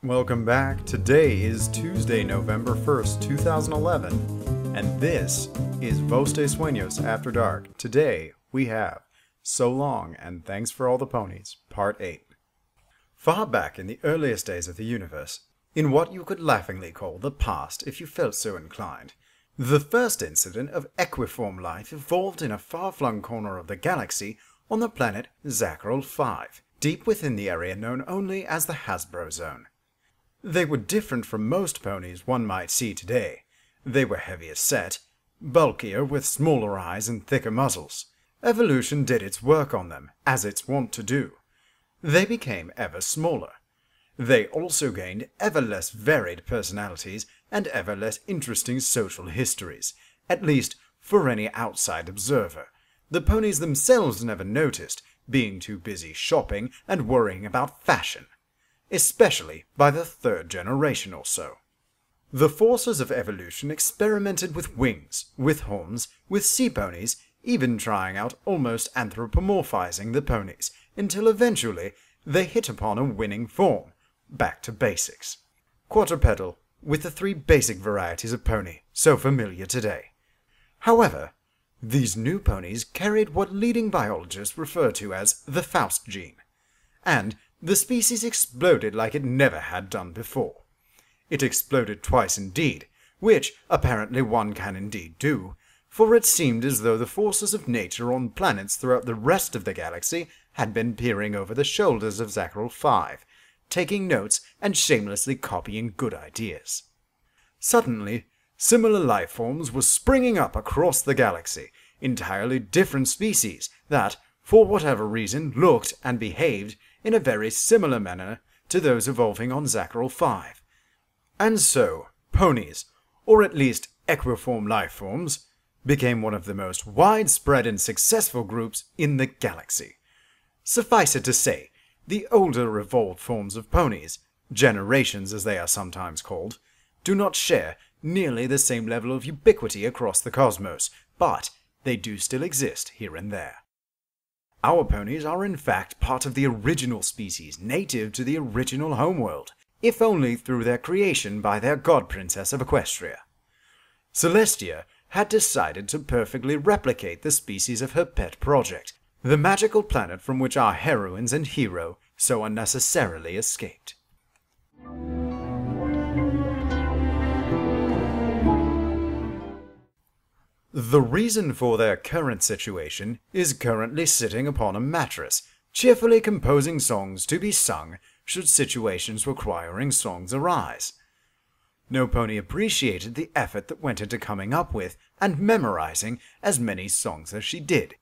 Welcome back. Today is Tuesday, November 1st, 2011, and this is VozDeSuenos After Dark. Today we have So Long and Thanks for All the Ponies, Part 8. Far back in the earliest days of the universe, in what you could laughingly call the past if you felt so inclined, the first incident of equiform life evolved in a far-flung corner of the galaxy on the planet Zaphod 5, deep within the area known only as the Hasbro Zone. They were different from most ponies one might see today. They were heavier set, bulkier with smaller eyes and thicker muzzles. Evolution did its work on them, as it's wont to do. They became ever smaller. They also gained ever less varied personalities and ever less interesting social histories, at least for any outside observer. The ponies themselves never noticed, being too busy shopping and worrying about fashion, especially by the third generation or so. The forces of evolution experimented with wings, with horns, with sea ponies, even trying out almost anthropomorphizing the ponies, until eventually they hit upon a winning form, back to basics. Quadrupedal, with the three basic varieties of pony, so familiar today. However, these new ponies carried what leading biologists refer to as the Faust gene, and the species exploded like it never had done before. It exploded twice indeed, which apparently one can indeed do, for it seemed as though the forces of nature on planets throughout the rest of the galaxy had been peering over the shoulders of Zaphod 5, taking notes and shamelessly copying good ideas. Suddenly, similar life forms were springing up across the galaxy, entirely different species that, for whatever reason, looked and behaved in a very similar manner to those evolving on Zaphod 5. And so, ponies, or at least equiform life forms, became one of the most widespread and successful groups in the galaxy. Suffice it to say, the older evolved forms of ponies, generations as they are sometimes called, do not share nearly the same level of ubiquity across the cosmos, but they do still exist here and there. Our ponies are in fact part of the original species native to the original homeworld, if only through their creation by their god princess of Equestria. Celestia had decided to perfectly replicate the species of her pet project, the magical planet from which our heroines and hero so unnecessarily escaped. The reason for their current situation is currently sitting upon a mattress, cheerfully composing songs to be sung should situations requiring songs arise. No pony appreciated the effort that went into coming up with and memorizing as many songs as she did.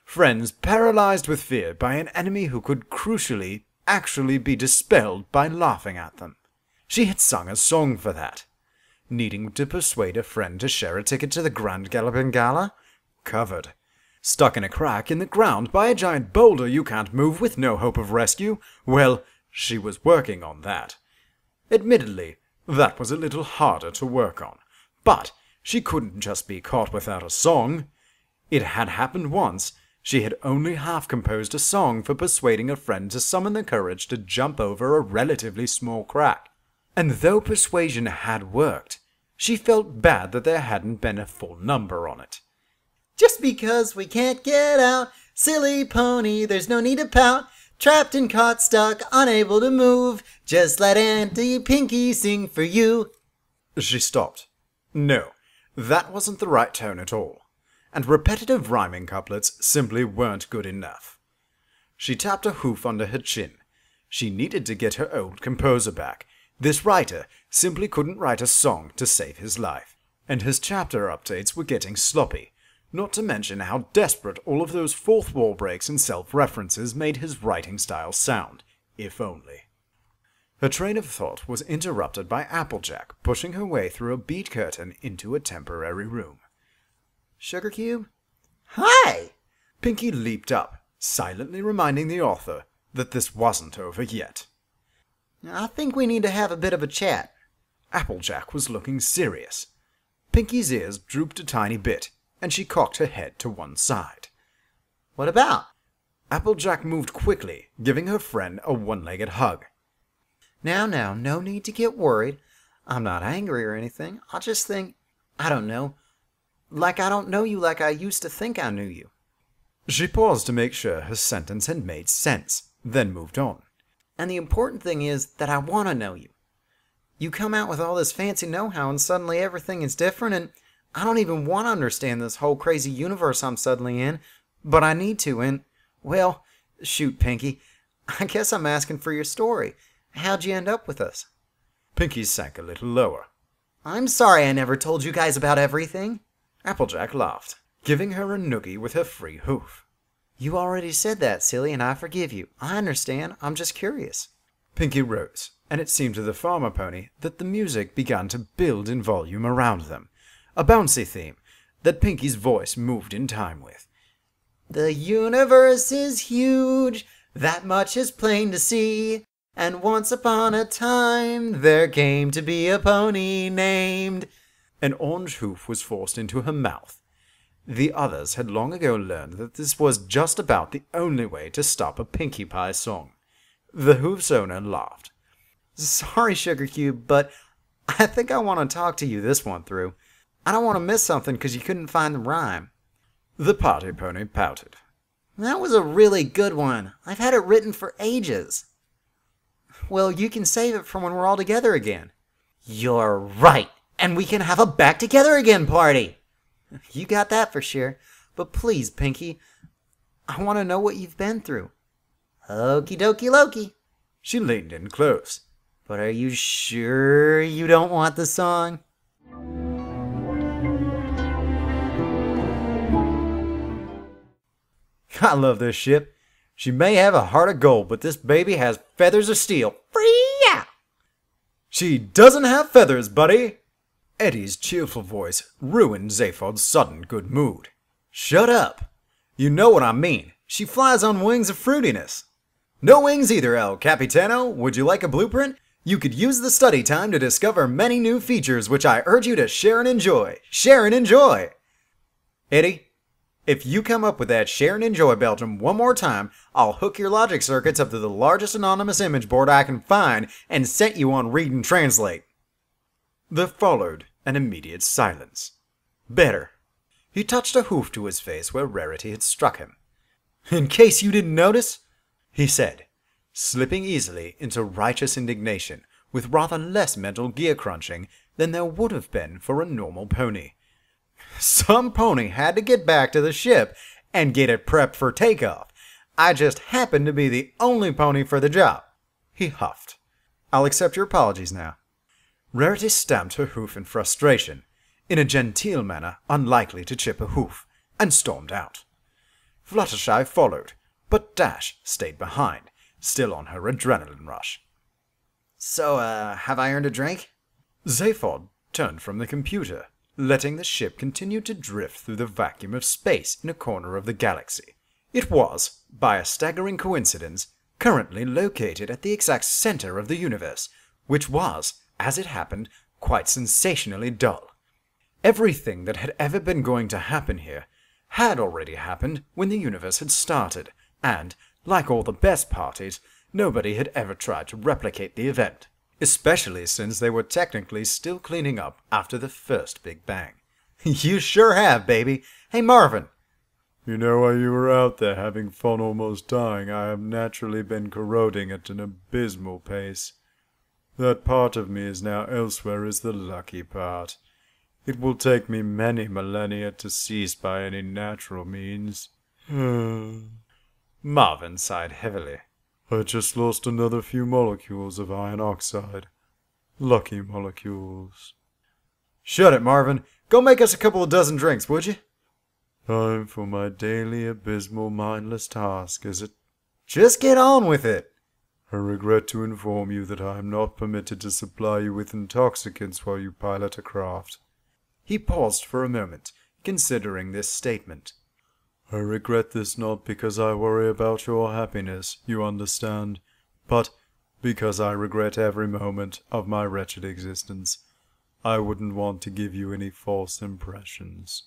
Friends paralyzed with fear by an enemy who could crucially actually be dispelled by laughing at them. She had sung a song for that. Needing to persuade a friend to share a ticket to the Grand Galloping Gala? Covered. Stuck in a crack in the ground by a giant boulder you can't move with no hope of rescue? Well, she was working on that. Admittedly, that was a little harder to work on, but she couldn't just be caught without a song. It had happened once. She had only half composed a song for persuading a friend to summon the courage to jump over a relatively small crack. And though persuasion had worked, she felt bad that there hadn't been a full number on it. Just because we can't get out, silly pony, there's no need to pout. Trapped and caught, stuck, unable to move. Just let Auntie Pinkie sing for you. She stopped. No, that wasn't the right tone at all, and repetitive rhyming couplets simply weren't good enough. She tapped a hoof under her chin. She needed to get her old composer back. This writer simply couldn't write a song to save his life, and his chapter updates were getting sloppy, not to mention how desperate all of those fourth wall breaks and self-references made his writing style sound, if only. Her train of thought was interrupted by Applejack pushing her way through a bead curtain into a temporary room. Sugar Cube? Hi! Pinkie leaped up, silently reminding the author that this wasn't over yet. I think we need to have a bit of a chat. Applejack was looking serious. Pinkie's ears drooped a tiny bit, and she cocked her head to one side. What about? Applejack moved quickly, giving her friend a one-legged hug. Now, no need to get worried. I'm not angry or anything. I just think, I don't know, like I don't know you like I used to think I knew you. She paused to make sure her sentence had made sense, then moved on. And the important thing is that I want to know you. You come out with all this fancy know-how and suddenly everything is different, and I don't even want to understand this whole crazy universe I'm suddenly in, but I need to, and, well, shoot, Pinkie, I guess I'm asking for your story. How'd you end up with us? Pinkie sank a little lower. I'm sorry I never told you guys about everything. Applejack laughed, giving her a noogie with her free hoof. You already said that, silly, and I forgive you. I understand. I'm just curious. Pinkie rose, and it seemed to the farmer pony that the music began to build in volume around them, a bouncy theme that Pinkie's voice moved in time with. The universe is huge, that much is plain to see, and once upon a time there came to be a pony named... An orange hoof was forced into her mouth. The others had long ago learned that this was just about the only way to stop a Pinkie Pie song. The hoof's owner laughed. Sorry, Sugar Cube, but I think I want to talk to you this one through. I don't want to miss something because you couldn't find the rhyme. The party pony pouted. That was a really good one. I've had it written for ages. Well, you can save it for when we're all together again. You're right, and we can have a back together again party. You got that for sure. But please, Pinkie, I want to know what you've been through. Okie dokie Loki. She leaned in close. But are you sure you don't want the song? I love this ship. She may have a heart of gold, but this baby has feathers of steel. Free-ya! She doesn't have feathers, buddy! Eddie's cheerful voice ruined Zaphod's sudden good mood. Shut up! You know what I mean. She flies on wings of fruitiness. No wings either, El Capitano. Would you like a blueprint? You could use the study time to discover many new features which I urge you to share and enjoy. Share and enjoy! Eddie, if you come up with that share and enjoy Belgium one more time, I'll hook your logic circuits up to the largest anonymous image board I can find and set you on read and translate. There followed an immediate silence. Better. He touched a hoof to his face where Rarity had struck him. In case you didn't notice, he said, slipping easily into righteous indignation with rather less mental gear crunching than there would have been for a normal pony. Some pony had to get back to the ship and get it prepped for takeoff. I just happened to be the only pony for the job. He huffed. I'll accept your apologies now. Rarity stamped her hoof in frustration, in a genteel manner unlikely to chip a hoof, and stormed out. Fluttershy followed, but Dash stayed behind, still on her adrenaline rush. So, have I earned a drink? Zaphod turned from the computer, letting the ship continue to drift through the vacuum of space in a corner of the galaxy. It was, by a staggering coincidence, currently located at the exact center of the universe, which was, as it happened, quite sensationally dull. Everything that had ever been going to happen here had already happened when the universe had started, and, like all the best parties, nobody had ever tried to replicate the event, especially since they were technically still cleaning up after the first Big Bang. You sure have, baby. Hey, Marvin. You know, while you were out there having fun almost dying, I have naturally been corroding at an abysmal pace. That part of me is now elsewhere is the lucky part. It will take me many millennia to cease by any natural means. Marvin sighed heavily. I just lost another few molecules of iron oxide. Lucky molecules. Shut it, Marvin. Go make us a couple of dozen drinks, would you? Time for my daily abysmal mindless task, is it? Just get on with it. I regret to inform you that I am not permitted to supply you with intoxicants while you pilot a craft. He paused for a moment, considering this statement. I regret this not because I worry about your happiness, you understand, but because I regret every moment of my wretched existence. I wouldn't want to give you any false impressions.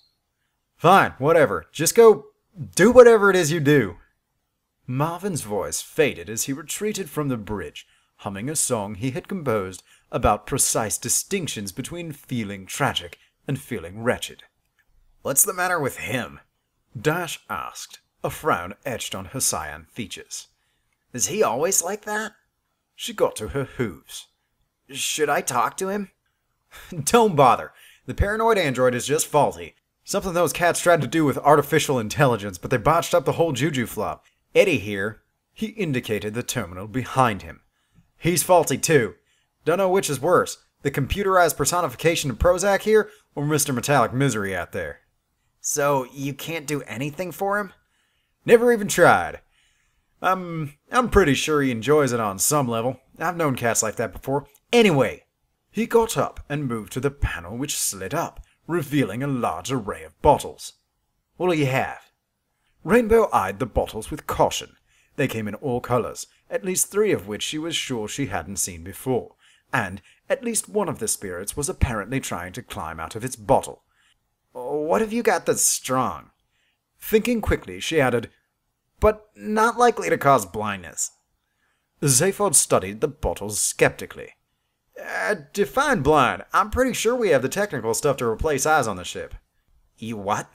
Fine, whatever. Just go do whatever it is you do. Marvin's voice faded as he retreated from the bridge, humming a song he had composed about precise distinctions between feeling tragic and feeling wretched. "What's the matter with him?" Dash asked, a frown etched on her cyan features. "Is he always like that?" She got to her hooves. "Should I talk to him?" "Don't bother. The paranoid android is just faulty. Something those cats tried to do with artificial intelligence, but they botched up the whole juju flop. Eddie here," he indicated the terminal behind him. "He's faulty too. Don't know which is worse, the computerized personification of Prozac here, or Mr. Metallic Misery out there." "So you can't do anything for him?" "Never even tried. I'm pretty sure he enjoys it on some level. I've known cats like that before. Anyway," he got up and moved to the panel which slid up, revealing a large array of bottles. "What'll you have?" Rainbow eyed the bottles with caution. They came in all colors, at least 3 of which she was sure she hadn't seen before, and at least one of the spirits was apparently trying to climb out of its bottle. "What have you got that's strong?" Thinking quickly, she added, "but not likely to cause blindness." Zaphod studied the bottles skeptically. "Define blind. I'm pretty sure we have the technical stuff to replace eyes on the ship." "You what?"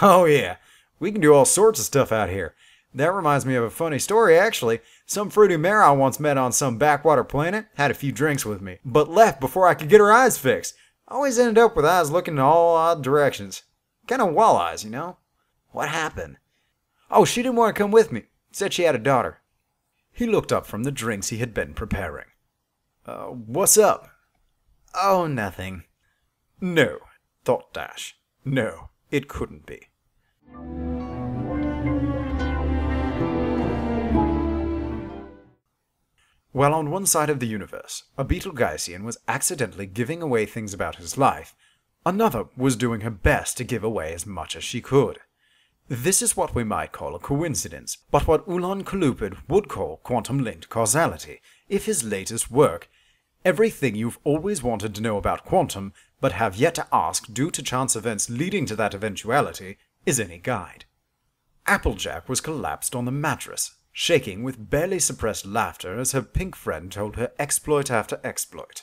"Oh yeah, we can do all sorts of stuff out here. That reminds me of a funny story, actually. Some fruity mare I once met on some backwater planet had a few drinks with me, but left before I could get her eyes fixed. Always ended up with eyes looking in all odd directions. Kind of walleyes, you know." "What happened?" "Oh, she didn't want to come with me. Said she had a daughter." He looked up from the drinks he had been preparing. What's up?" "Oh, nothing." No, thought Dash. No, it couldn't be. While on one side of the universe, a Betelgeuse was accidentally giving away things about his life, another was doing her best to give away as much as she could. This is what we might call a coincidence, but what Ulan Kalupid would call quantum-linked causality, if his latest work, Everything You've Always Wanted to Know About Quantum, but Have Yet to Ask Due to Chance Events Leading to That Eventuality, is any guide. Applejack was collapsed on the mattress, shaking with barely suppressed laughter as her pink friend told her exploit after exploit.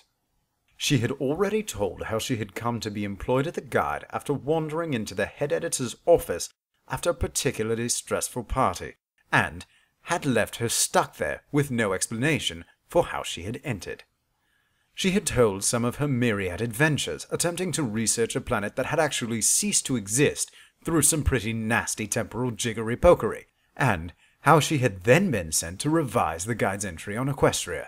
She had already told how she had come to be employed at the Guide after wandering into the head editor's office after a particularly stressful party, and had left her stuck there with no explanation for how she had entered. She had told some of her myriad adventures attempting to research a planet that had actually ceased to exist through some pretty nasty temporal jiggery-pokery, and how she had then been sent to revise the Guide's entry on Equestria.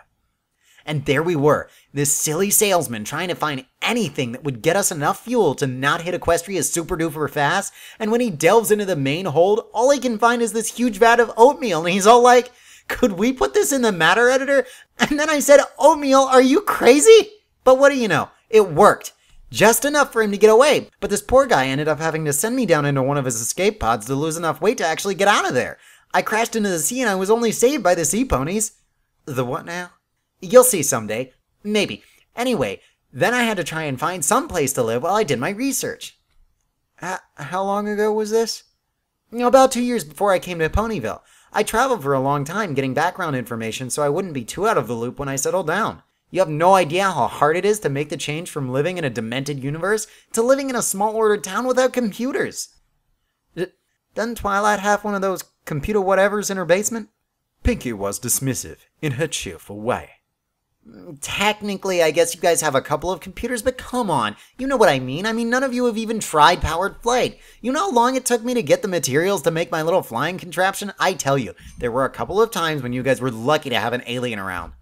And there we were, this silly salesman trying to find anything that would get us enough fuel to not hit Equestria super duper fast, and when he delves into the main hold, all he can find is this huge vat of oatmeal, and he's all like, "Could we put this in the matter editor?" And then I said, "Oatmeal, are you crazy?" But what do you know, it worked. Just enough for him to get away, but this poor guy ended up having to send me down into one of his escape pods to lose enough weight to actually get out of there. I crashed into the sea and I was only saved by the sea ponies. The what now? You'll see someday. Maybe. Anyway, then I had to try and find some place to live while I did my research. How long ago was this? About 2 years before I came to Ponyville. I traveled for a long time getting background information so I wouldn't be too out of the loop when I settled down. You have no idea how hard it is to make the change from living in a demented universe to living in a small ordered town without computers. Doesn't Twilight have one of those computer whatevers in her basement? Pinkie was dismissive, in her cheerful way. Technically, I guess you guys have a couple of computers, but come on, you know what I mean. None of you have even tried powered flight. You know how long it took me to get the materials to make my little flying contraption? I tell you, there were a couple of times when you guys were lucky to have an alien around.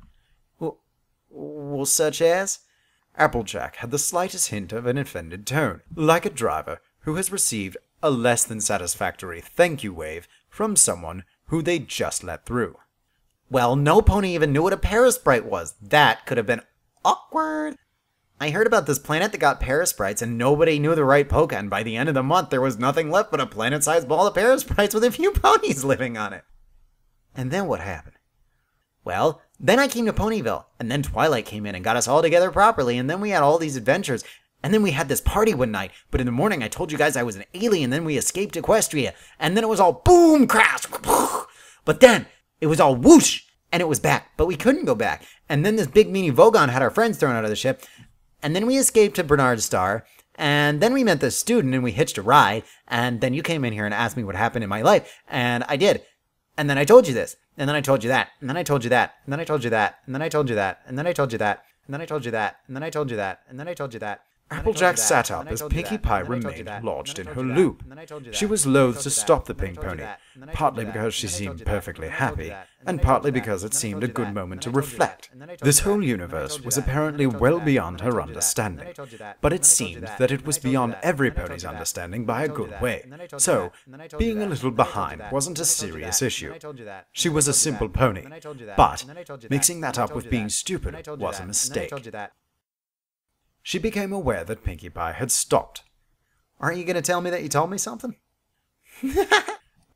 Well, such as? Applejack had the slightest hint of an offended tone, like a driver who has received a less than satisfactory thank you wave from someone who they just let through. Well, no pony even knew what a parasprite was. That could have been awkward. I heard about this planet that got parasprites and nobody knew the right polka, and by the end of the month there was nothing left but a planet-sized ball of parasprites with a few ponies living on it. And then what happened? Well, then I came to Ponyville, and then Twilight came in and got us all together properly, and then we had all these adventures, and then we had this party one night, but in the morning I told you guys I was an alien, then we escaped Equestria, and then it was all boom, crash, but then it was all whoosh, and it was back, but we couldn't go back. And then this big meanie Vogon had our friends thrown out of the ship, and then we escaped to Bernard's Star, and then we met this student and we hitched a ride, and then you came in here and asked me what happened in my life, and I did. And then I told you this, and then I told you that, and then I told you that, and then I told you that, and then I told you that, and then I told you that, and then I told you that, and then I told you that, and then I told you that. Applejack sat up as Pinkie Pie remained lodged in her loop. She was loath to stop the pink pony, partly because she seemed perfectly happy, and partly because it seemed a good moment to reflect. This whole universe was apparently well beyond her understanding, but it seemed that it was beyond every pony's understanding by a good way, so being a little behind wasn't a serious issue. She was a simple pony, but mixing that up with being stupid was a mistake. She became aware that Pinkie Pie had stopped. Aren't you going to tell me that you told me something?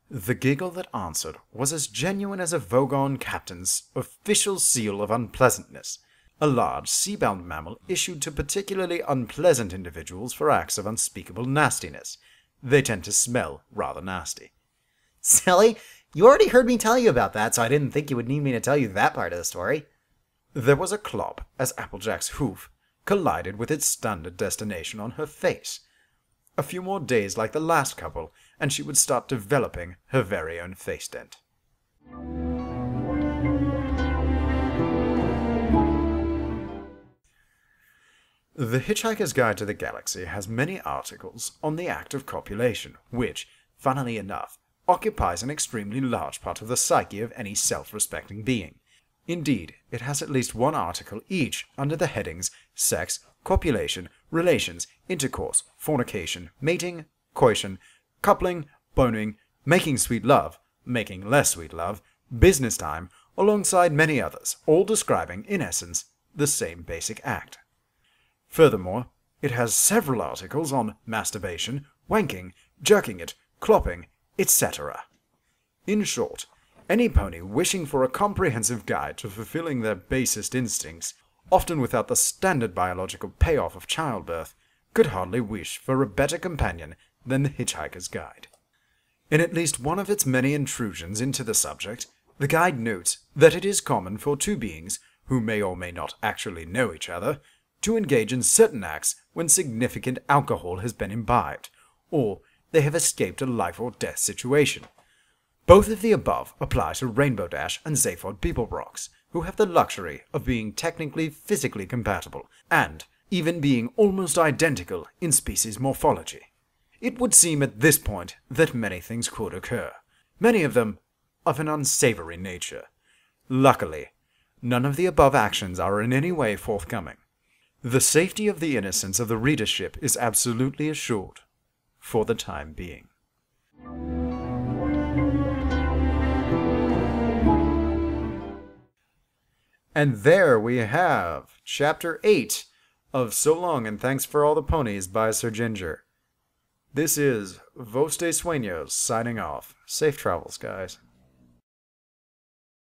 The giggle that answered was as genuine as a Vogon captain's official seal of unpleasantness, a large sea-bound mammal issued to particularly unpleasant individuals for acts of unspeakable nastiness. They tend to smell rather nasty. Silly, you already heard me tell you about that, so I didn't think you would need me to tell you that part of the story. There was a clop as Applejack's hoof collided with its standard destination on her face. A few more days like the last couple, and she would start developing her very own face dent. The Hitchhiker's Guide to the Galaxy has many articles on the act of copulation, which, funnily enough, occupies an extremely large part of the psyche of any self-respecting being. Indeed, it has at least one article each under the headings sex, copulation, relations, intercourse, fornication, mating, coition, coupling, boning, making sweet love, making less sweet love, business time, alongside many others, all describing, in essence, the same basic act. Furthermore, it has several articles on masturbation, wanking, jerking it, clopping, etc. In short, any pony wishing for a comprehensive guide to fulfilling their basest instincts, often without the standard biological payoff of childbirth, could hardly wish for a better companion than the Hitchhiker's Guide. In at least one of its many intrusions into the subject, the guide notes that it is common for two beings, who may or may not actually know each other, to engage in certain acts when significant alcohol has been imbibed, or they have escaped a life-or-death situation. Both of the above apply to Rainbow Dash and Zaphod Beeblebrox, who have the luxury of being technically physically compatible, and even being almost identical in species morphology. It would seem at this point that many things could occur, many of them of an unsavory nature. Luckily, none of the above actions are in any way forthcoming. The safety of the innocence of the readership is absolutely assured, for the time being. And there we have Chapter 8 of So Long and Thanks for All the Ponies by Sir Ginger. This is VozDeSuenos signing off. Safe travels, guys.